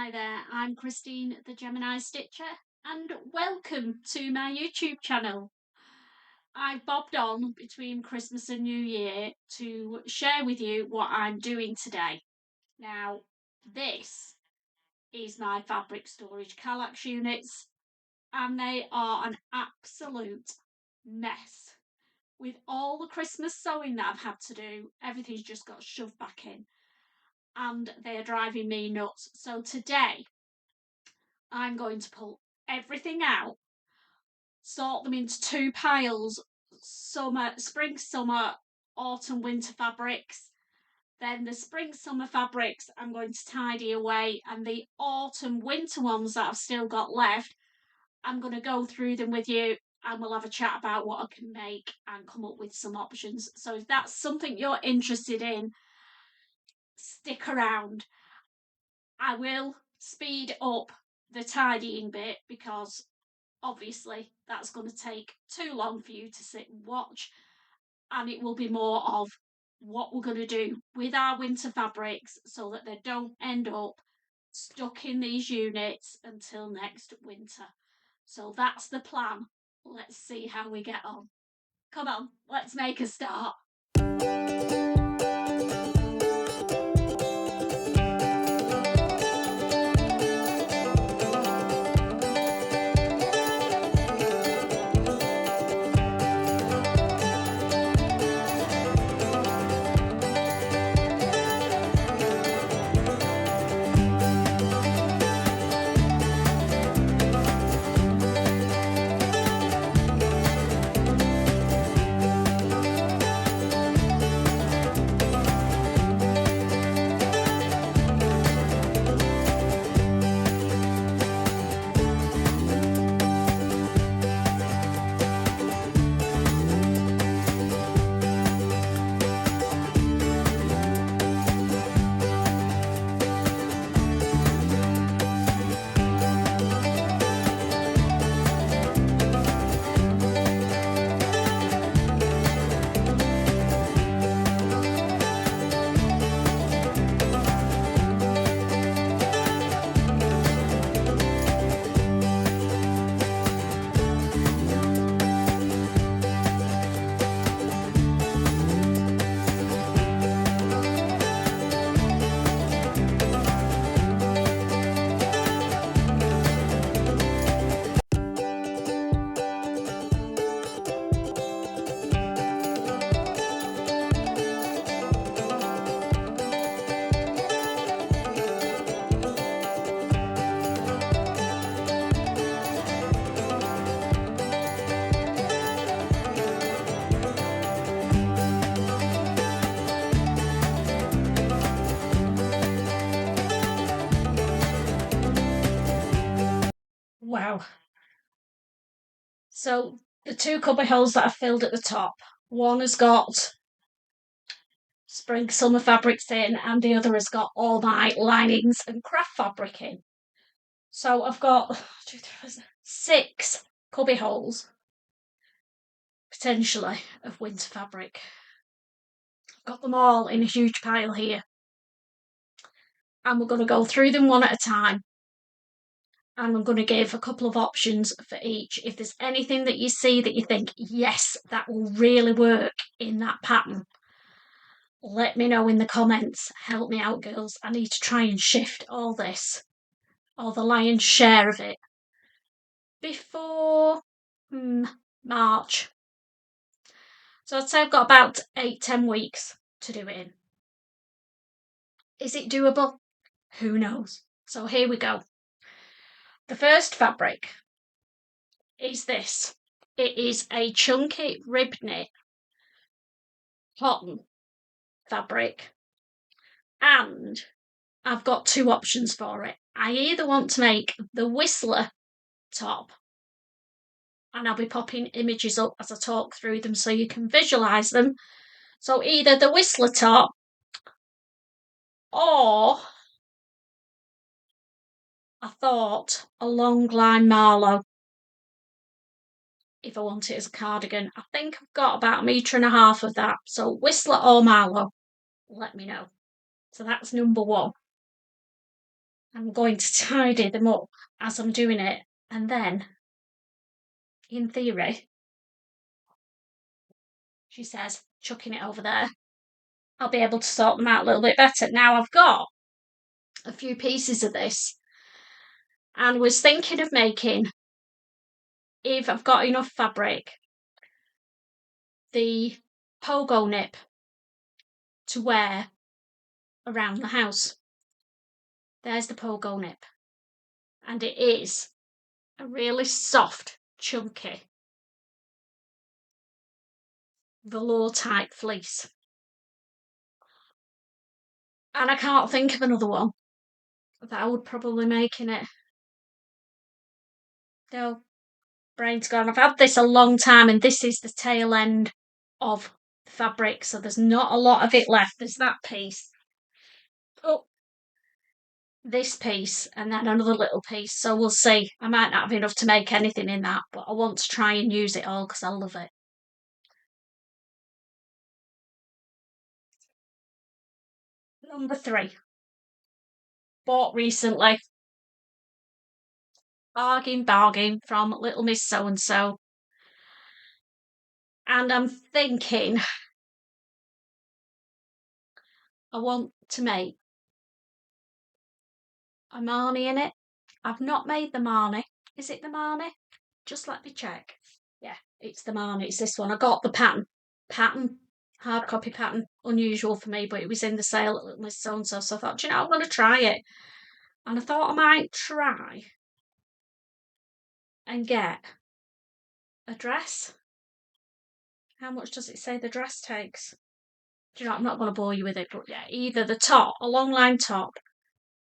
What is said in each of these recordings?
Hi there, I'm Christine the Gemini Stitcher and welcome to my YouTube channel. I've bobbed on between Christmas and New Year to share with you what I'm doing today. Now, this is my fabric storage Kallax units and they are an absolute mess. With all the Christmas sewing that I've had to do, everything's just got shoved back in and they are driving me nuts. So today, I'm going to pull everything out, sort them into two piles, spring, summer, autumn, winter fabrics. Then the spring, summer fabrics I'm going to tidy away, and the autumn, winter ones that I've still got left, I'm going to go through them with you and we'll have a chat about what I can make and come up with some options. So if that's something you're interested in, stick around. I will speed up the tidying bit because obviously that's going to take too long for you to sit and watch, and it will be more of what we're going to do with our winter fabrics so that they don't end up stuck in these units until next winter. So that's the plan. Let's see how we get on. Come on, let's make a start. Wow. So the two cubby holes that I filled at the top, one has got spring summer fabrics in and the other has got all my linings and craft fabric in. So I've got 6 cubby holes potentially of winter fabric. I've got them all in a huge pile here and we're going to go through them one at a time. And I'm going to give a couple of options for each. If there's anything that you see that you think, yes, that will really work in that pattern, let me know in the comments. Help me out, girls. I need to try and shift all this, or the lion's share of it, before March. So I'd say I've got about 8-10 weeks to do it in. Is it doable? Who knows? So here we go. The first fabric is this. It is a chunky rib knit cotton fabric, and I've got 2 options for it. I either want to make the Whistler top, and I'll be popping images up as I talk through them so you can visualise them. So either the Whistler top or I thought a long line MARLOW if I want it as a cardigan. I think I've got about 1.5 meters of that. So Whistler or MARLOW, let me know. So that's number 1. I'm going to tidy them up as I'm doing it, and then, in theory, she says, chucking it over there, I'll be able to sort them out a little bit better. Now I've got a few pieces of this and was thinking of making, if I've got enough fabric, the pogo nip to wear around the house. There's the pogo nip, and it is a really soft, chunky velour type fleece, and I can't think of another one that I would probably make in it. No, brain's gone. I've had this a long time, and this is the tail end of the fabric, so there's not a lot of it left. There's that piece, oh, this piece, and then another little piece, so we'll see. I might not have enough to make anything in that, but I want to try and use it all because I love it. Number 3, bought recently, bargain from Little Miss So-and-so, and I'm thinking I want to make a Marnie in it. I've not made the Marnie. Is it the Marnie? Just let me check. Yeah, it's the Marnie. It's this one. I got the pattern, hard copy pattern. Unusual for me, but it was in the sale at Little Miss So-and-so, so I thought, you know, I'm going to try it. And I thought I might try and get a dress. How much does it say the dress takes? Do you know, I'm not going to bore you with it, but yeah, either the top, a long line top,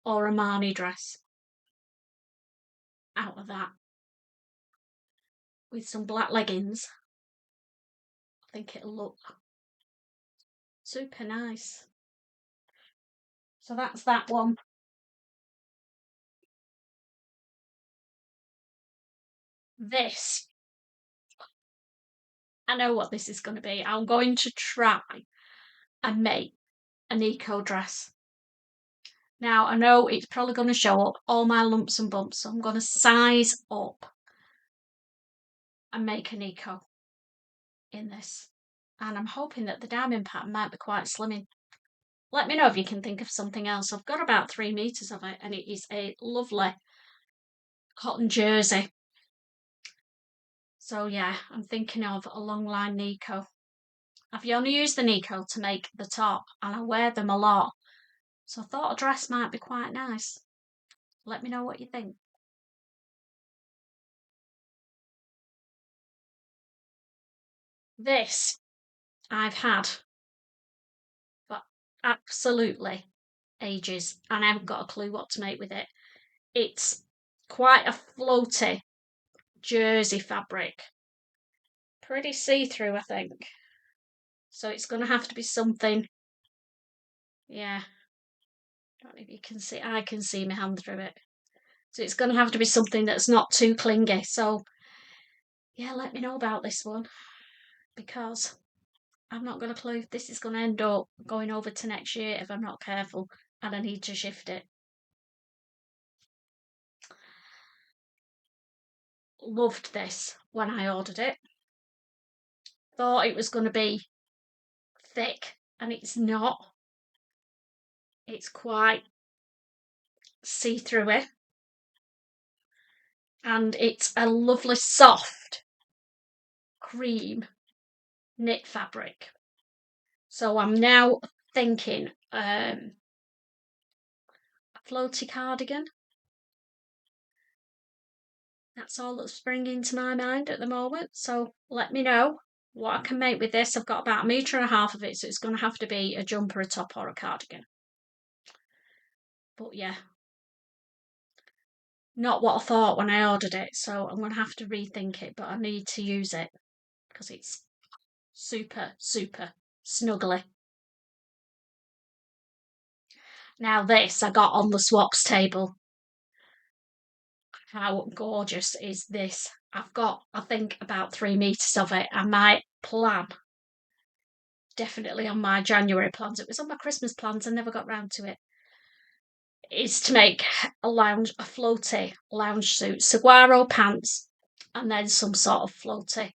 or a Marnie dress out of that with some black leggings. I think it'll look super nice. So that's that one. This, I know what this is going to be. I'm going to try and make a NIKKO dress. Now, I know it's probably going to show up all my lumps and bumps, so I'm going to size up and make a NIKKO in this. And I'm hoping that the diamond pattern might be quite slimming. Let me know if you can think of something else. I've got about 3 meters of it, and it is a lovely cotton jersey. So yeah, I'm thinking of a long line NIKKO. I've only used the NIKKO to make the top, and I wear them a lot. So I thought a dress might be quite nice. Let me know what you think. This I've had for absolutely ages, and I haven't got a clue what to make with it. It's quite a floaty jersey fabric. Pretty see-through, I think. So it's going to have to be something, yeah. I don't know if you can see, I can see my hand through it. So it's going to have to be something that's not too clingy. So yeah, let me know about this one, because I've not got a clue. This is going to end up going over to next year if I'm not careful, and I need to shift it. Loved this when I ordered it. Thought it was going to be thick, and it's not. It's quite see-through-y, and it's a lovely soft cream knit fabric. So I'm now thinking a floaty cardigan. That's all that's springing to my mind at the moment. So let me know what I can make with this. I've got about 1.5 meters of it, so it's going to have to be a jumper, a top, or a cardigan. But yeah, not what I thought when I ordered it, so I'm going to have to rethink it, but I need to use it because it's super, super snuggly. Now this I got on the swaps table. How gorgeous is this? I've got, I think, about 3 meters of it. I might plan, definitely on my January plans. It was on my Christmas plans, I never got round to it, is to make a floaty lounge suit, saguaro pants, and then some sort of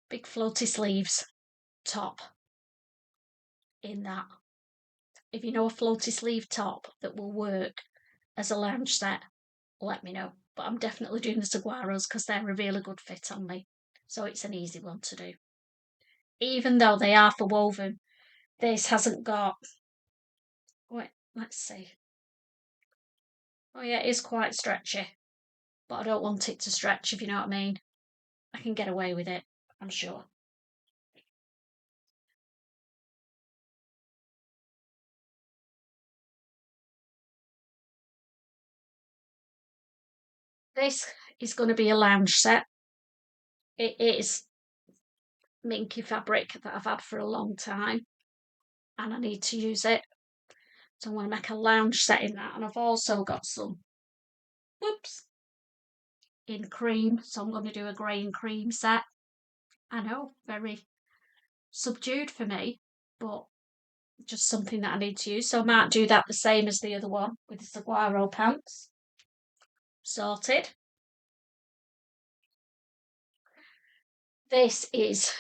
big floaty sleeves top in that. If you know a floaty sleeve top that will work as a lounge set, let me know. But I'm definitely doing the saguaros because they're a really good fit on me. So it's an easy one to do. Even though they are for woven, this hasn't got... Wait, let's see. Oh yeah, it is quite stretchy. But I don't want it to stretch, if you know what I mean. I can get away with it, I'm sure. This is going to be a lounge set. It is minky fabric that I've had for a long time and I need to use it. So I'm going to make a lounge set in that, and I've also got some, in cream. So I'm going to do a grey and cream set. I know, very subdued for me, but just something that I need to use. So I might do that the same as the other one with the saguaro pants. Sorted. This is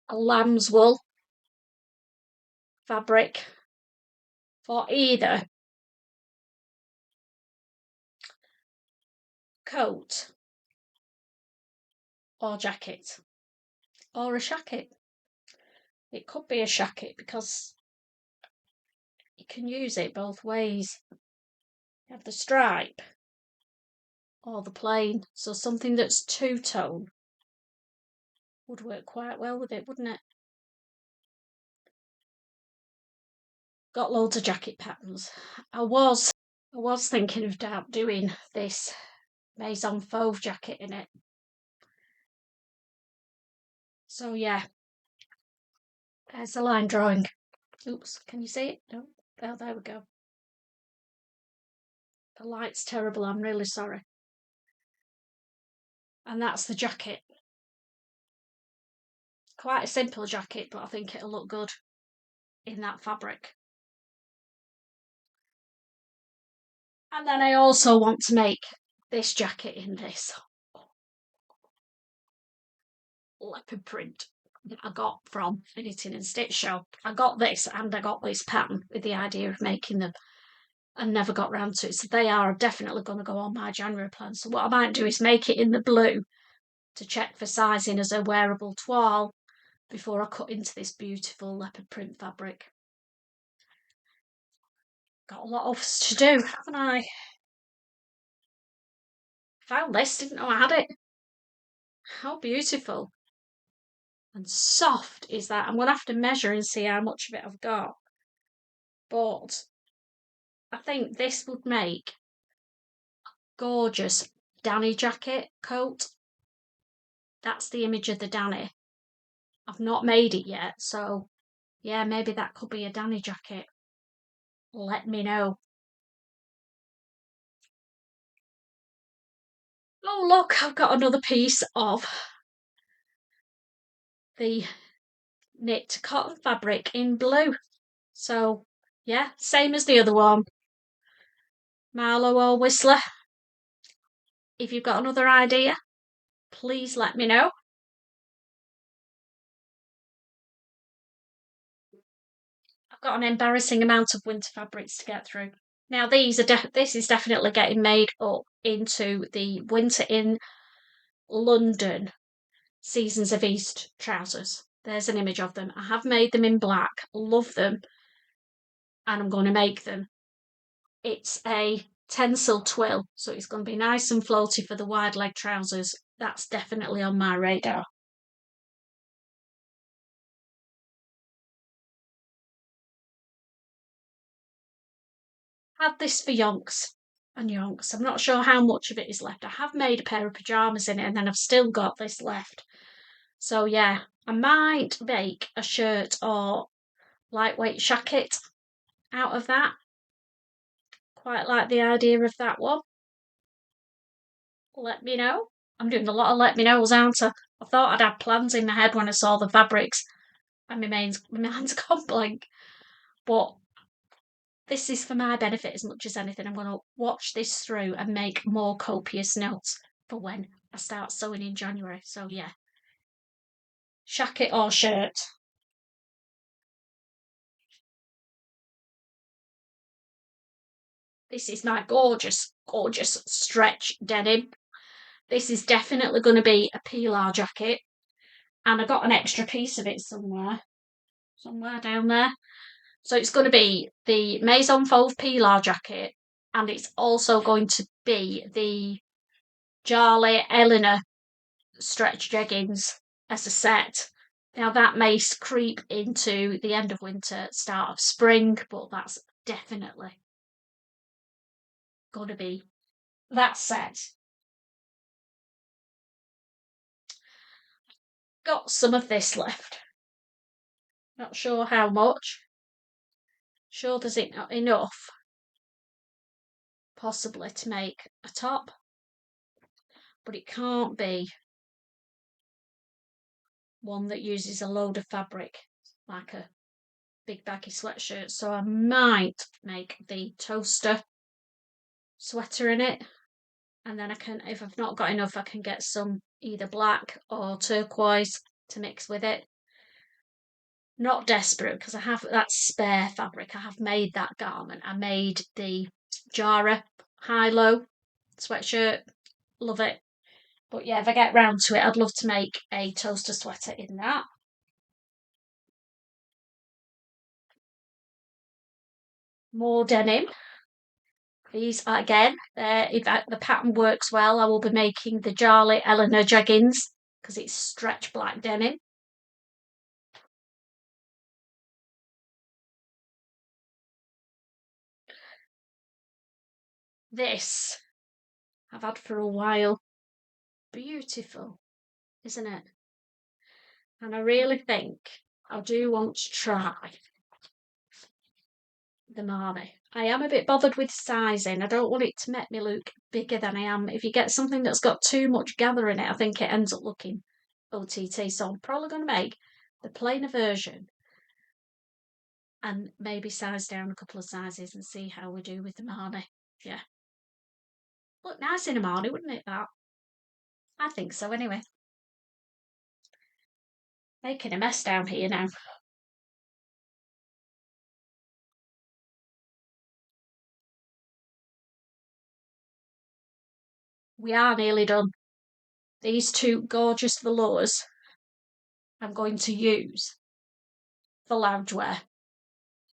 a lamb's wool fabric for either coat or jacket or a shacket. It could be a shacket because you can use it both ways. You have the stripe or the plain, so something that's two-tone would work quite well with it, wouldn't it? Got loads of jacket patterns. I was thinking of doing this Maison Fauve jacket in it. So yeah, there's the line drawing. Oops, can you see it? No? Oh, there we go. The light's terrible, I'm really sorry. And that's the jacket. Quite a simple jacket, but I think it'll look good in that fabric. And then I also want to make this jacket in this leopard print that I got from a Knitting and Stitch shop. I got this and I got this pattern with the idea of making them and never got round to it. So they are definitely going to go on my January plan. So what I might do is make it in the blue to check for sizing as a wearable toile before I cut into this beautiful leopard print fabric. Got a lot of to do, haven't I? Found this, didn't know I had it. How beautiful and soft is that? I'm going to have to measure and see how much of it I've got. But I think this would make a gorgeous Dani jacket coat. That's the image of the Dani. I've not made it yet, so yeah, maybe that could be a Dani jacket. Let me know. Oh look, I've got another piece of the knit cotton fabric in blue. So yeah, same as the other one. Marlow or Whistler. If you've got another idea, please let me know. I've got an embarrassing amount of winter fabrics to get through. Now this is definitely getting made up into the Winter in London Seasons of East trousers. There's an image of them. I have made them in black, love them, and I'm going to make them. It's a tencel twill, so it's going to be nice and floaty for the wide leg trousers. That's definitely on my radar. Had this for yonks and yonks. I'm not sure how much of it is left. I have made a pair of pyjamas in it and then I've still got this left. So yeah, I might make a shirt or lightweight shacket out of that. Quite like the idea of that one. Let me know. I'm doing a lot of let me knows, aren't I? I thought I'd had plans in my head when I saw the fabrics and my mind's gone blank. But this is for my benefit as much as anything. I'm going to watch this through and make more copious notes for when I start sewing in January. So yeah, shacket or shirt. This is my gorgeous, gorgeous stretch denim. This is definitely going to be a PLAR jacket. And I got an extra piece of it somewhere down there. So it's going to be the Maison Fauve PLAR jacket, and it's also going to be the Charlie ELEANOR stretch jeggings as a set. Now that may creep into the end of winter, start of spring, but that's definitely going to be that set. Got some of this left. Not sure how much. Sure there's not enough possibly to make a top, but it can't be one that uses a load of fabric like a big baggy sweatshirt. So I might make the toaster sweater in it, and then I can, if I've not got enough, I can get some either black or turquoise to mix with it. Not desperate because I have that spare fabric. I have made that garment. I made the Jara high-low sweatshirt. Love it. But yeah, if I get round to it, I'd love to make a toaster sweater in that. More denim. These are, again, if the pattern works well, I will be making the Charlie ELEANOR jeggings because it's stretch black denim. This I've had for a while. Beautiful, isn't it? And I really think I do want to try the Marnie. I am a bit bothered with sizing. I don't want it to make me look bigger than I am. If you get something that's got too much gather in it, I think it ends up looking OTT. So I'm probably going to make the plainer version and maybe size down a couple of sizes and see how we do with the Marnie. Yeah. Look nice in a Marnie, wouldn't it, that? I think so, anyway. Making a mess down here now. We are nearly done. These two gorgeous velours I'm going to use for loungewear.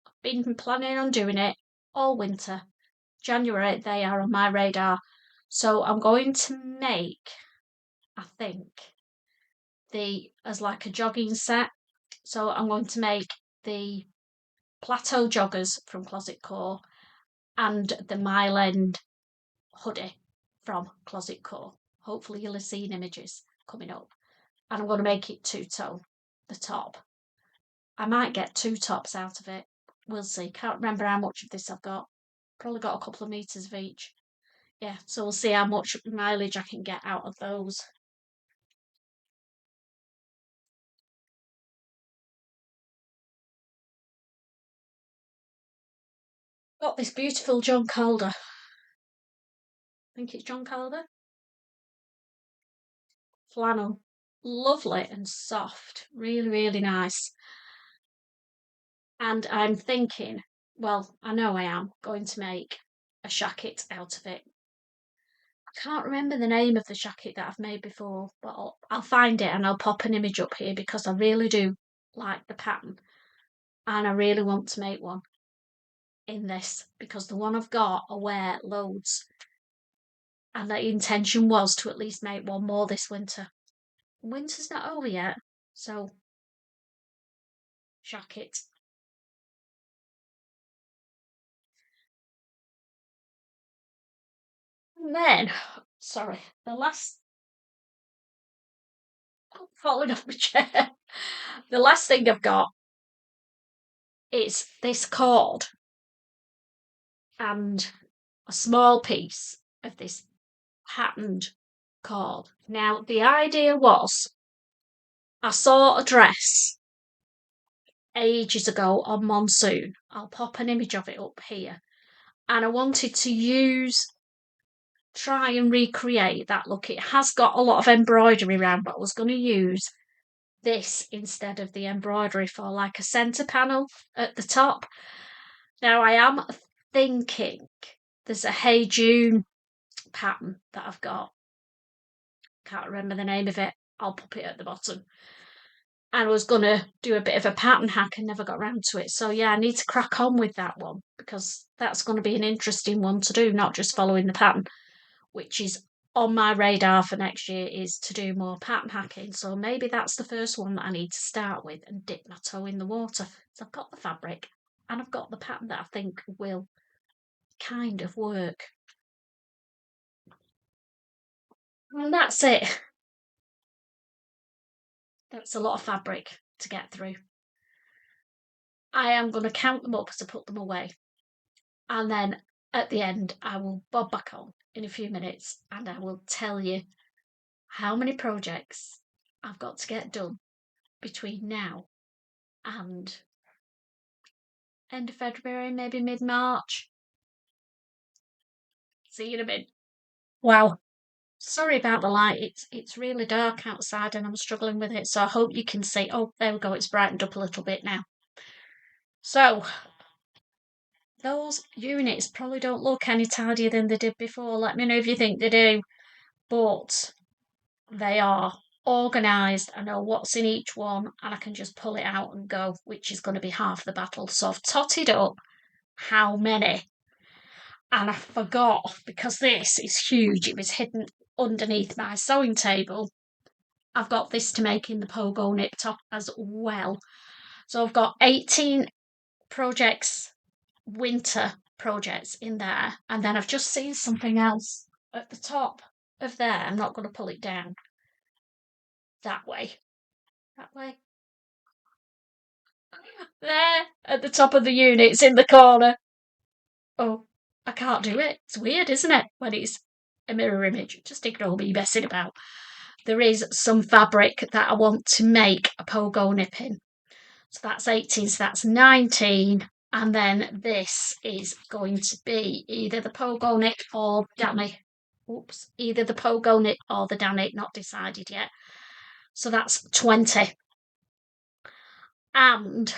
I've been planning on doing it all winter. January, they are on my radar. So I'm going to make, I think, as like a jogging set. So I'm going to make the plateau joggers from Closet Core and the Mile End hoodie from Closet Core. Hopefully you'll have seen images coming up. And I'm going to make it two-tone, the top. I might get two tops out of it. We'll see. Can't remember how much of this I've got. Probably got a couple of meters of each. Yeah, so we'll see how much mileage I can get out of those. Got this beautiful John Calder. I think it's John Calder. Flannel. Lovely and soft. Really, really nice. And I'm thinking, well, I know I am going to make a shacket out of it. I can't remember the name of the shacket that I've made before, but I'll find it and I'll pop an image up here because I really do like the pattern and I really want to make one in this because the one I've got I wear loads and the intention was to at least make one more this winter. Winter's not over yet, so shacket. And then, sorry, the last, I'm falling off my chair. The last thing I've got is this cord and a small piece of this patterned cord. Now, the idea was I saw a dress ages ago on Monsoon. I'll pop an image of it up here. And I wanted to try and recreate that look. It has got a lot of embroidery around, but I was going to use this instead of the embroidery for like a centre panel at the top. Now I am thinking there's a Hey June pattern that I've got. Can't remember the name of it. I'll pop it at the bottom. And I was going to do a bit of a pattern hack and never got around to it. So yeah, I need to crack on with that one because that's going to be an interesting one to do, not just following the pattern, which is on my radar for next year, is to do more pattern hacking. So maybe that's the first one that I need to start with and dip my toe in the water. So I've got the fabric and I've got the pattern that I think will kind of work. And that's it. That's a lot of fabric to get through. I am going to count them up as I put them away. And then at the end, I will bob back on in a few minutes and I will tell you how many projects I've got to get done between now and end of February, maybe mid-March. See you in a bit. Wow. Sorry about the light. It's really dark outside and I'm struggling with it. So I hope you can see. Oh, there we go. It's brightened up a little bit now. So those units probably don't look any tidier than they did before. Let me know if you think they do. But they are organised. I know what's in each one and I can just pull it out and go, which is going to be half the battle. So I've totted up how many. And I forgot, because this is huge, it was hidden underneath my sewing table. I've got this to make in the POGONIP top as well. So I've got 18 projects, winter projects in there. And then I've just seen something else at the top of there. I'm not going to pull it down. That way. That way. There, at the top of the units in the corner. Oh, I can't do it. It's weird, isn't it? When it's a mirror image. Just ignore me messing about. There is some fabric that I want to make a POGONIP in. So that's 18, so that's 19. And then this is going to be either the POGONIP or DANI. Oops, either the POGONIP or the DANI, not decided yet. So that's 20. And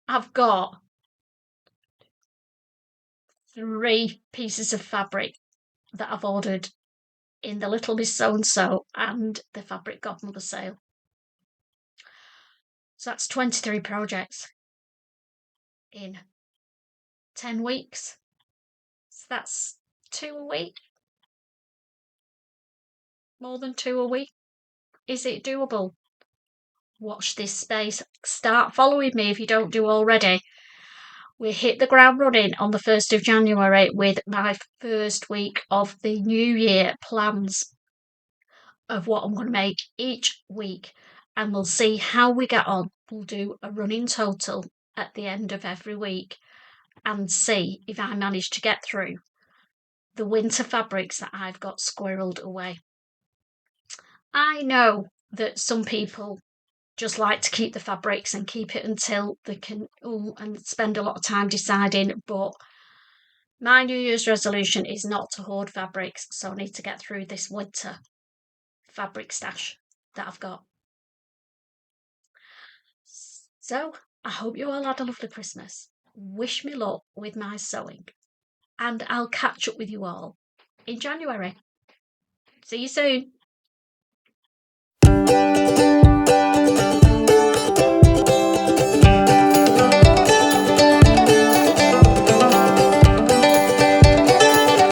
I've got 3 pieces of fabric that I've ordered in the Little Miss So-and-so and the Fabric Godmother sale. So that's 23 projects in 10 weeks. So that's 2 a week. More than 2 a week. Is it doable? Watch this space. Start following me if you don't do already. We hit the ground running on the 1st of January with my first week of the new year plans of what I'm going to make each week, and we'll see how we get on. We'll do a running total at the end of every week and see if I manage to get through the winter fabrics that I've got squirreled away. I know that some people just like to keep the fabrics and keep it until they can and spend a lot of time deciding, but my New Year's resolution is not to hoard fabrics, so I need to get through this winter fabric stash that I've got. So I hope you all had a lovely Christmas. Wish me luck with my sewing, and I'll catch up with you all in January. See you soon.